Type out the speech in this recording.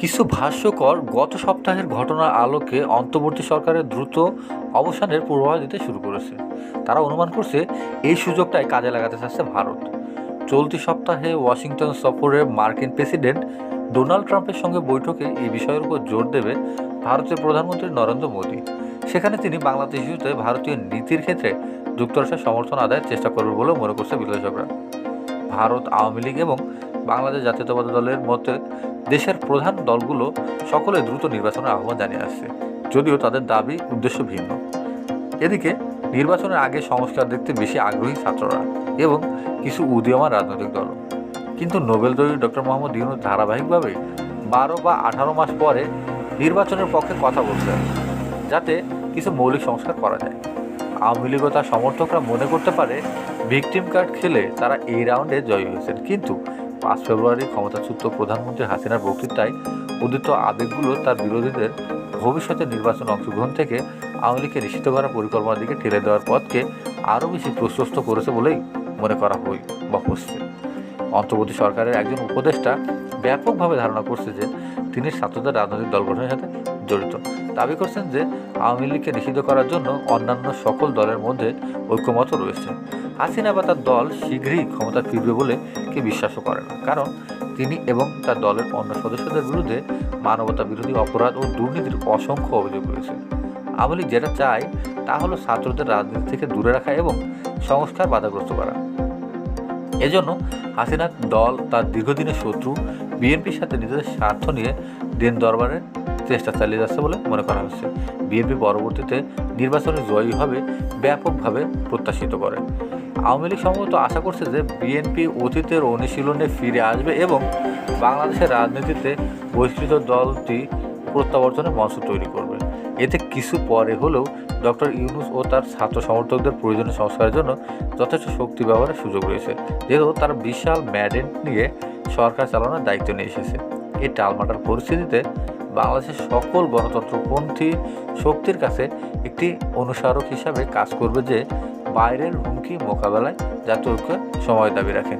কিছু ভাষ্যকর গত সপ্তাহের ঘটনার আলোকে অন্তর্বর্তী সরকারের দ্রুত অবসানের পূর্বাভাস দিতে শুরু করেছে। তারা অনুমান করছে এই সুযোগটাই কাজে লাগাতে চাচ্ছে ভারত। চলতি সপ্তাহে ওয়াশিংটন সফরে মার্কিন প্রেসিডেন্ট ডোনাল্ড ট্রাম্পের সঙ্গে বৈঠকে এই বিষয়ের উপর জোর দেবে ভারতের প্রধানমন্ত্রী নরেন্দ্র মোদী। সেখানে তিনি বাংলাদেশ ইস্যুতে ভারতীয় নীতির ক্ষেত্রে যুক্তরাষ্ট্রের সমর্থন আদায়ের চেষ্টা করবে বলেও মনে করছে বিশ্লেষকরা। ভারত আওয়ামী লীগ এবং বাংলাদেশ জাতীয়তাবাদী দলের মতে দেশের প্রধান দলগুলো সকলে দ্রুত নির্বাচনের আহ্বান জানিয়ে আসছে, যদিও তাদের দাবি উদ্দেশ্য ভিন্ন। এদিকে নির্বাচনের আগে সংস্কার দেখতে বেশি আগ্রহী ছাত্ররা এবং কিছু উদীয়মান রাজনৈতিক দল। কিন্তু নোবেলজয়ী ডক্টর মোহাম্মদ ইউনূস ধারাবাহিকভাবে 12 বা 18 মাস পরে নির্বাচনের পক্ষে কথা বলছেন, যাতে কিছু মৌলিক সংস্কার করা যায়। আওয়ামী লীগ ও তার সমর্থকরা মনে করতে পারে ভিকটিম কার্ড খেলে তারা এই রাউন্ডে জয়ী হয়েছেন, কিন্তু 5 ফেব্রুয়ারি ক্ষমতাচ্যুত প্রধানমন্ত্রী হাসিনার বক্তৃতায় উদিত আবেগগুলো তার বিরোধীদের ভবিষ্যতে নির্বাচনে অংশগ্রহণ থেকে আওয়ামী লীগকে নিষিদ্ধ করার পরিকল্পনার দিকে ঠেলে দেওয়ার পথকে আরও বেশি প্রশস্ত করেছে বলেই মনে করা হচ্ছে। অন্তর্বর্তী সরকারের একজন উপদেষ্টা ব্যাপকভাবে ধারণা করছে যে তিনি ছাত্রদের রাজনৈতিক দল গঠনের সাথে জড়িত। দাবি করছেন যে আওয়ামী লীগকে নিষিদ্ধ করার জন্য অন্যান্য সকল দলের মধ্যে ঐক্যমত রয়েছে। হাসিনা বা তার দল শীঘ্রই ক্ষমতা ফিরবে বলে কেউ বিশ্বাসও করে না, কারণ তিনি এবং তার দলের অন্য সদস্যদের বিরুদ্ধে মানবতা বিরোধী অপরাধ ও দুর্নীতির অসংখ্য অভিযোগ রয়েছে। আওয়ামী লীগ যেটা চায় তা হলো ছাত্রদের রাজনীতি থেকে দূরে রাখা এবং সংস্কার বাধাগ্রস্ত করা। এজন্য হাসিনার দল তার দীর্ঘদিনের শত্রু বিএনপির সাথে নিজেদের স্বার্থ নিয়ে দিন দরবারের চেষ্টা চালিয়ে যাচ্ছে বলে মনে করা হচ্ছে। বিএনপি পরবর্তীতে নির্বাচনে জয়ী হবে ব্যাপকভাবে প্রত্যাশিত করে। আওয়ামী লীগ সম্ভবত আশা করছে যে বিএনপি অতীতের অনুশীলনে ফিরে আসবে এবং বাংলাদেশের রাজনীতিতে বহিষ্কৃত দলটি প্রত্যাবর্তনের মঞ্চ তৈরি করবে। এতে কিছু পরে হলেও ডক্টর ইউনূস ও তার ছাত্র সমর্থকদের প্রয়োজনীয় সংস্কারের জন্য যথেষ্ট শক্তি ব্যবহারের সুযোগ রয়েছে, যেহেতু তারা বিশাল ম্যান্ডেট নিয়ে সরকার চালানোর দায়িত্ব নিয়ে এসেছে। এই টালমাটাল পরিস্থিতিতে বাংলাদেশের সকল গণতন্ত্রপন্থী শক্তির কাছে একটি অনুস্মারক হিসাবে কাজ করবে যে বাইরের হুমকি মোকাবেলায় জাতীয় ঐক্য সময় দাবি রাখে।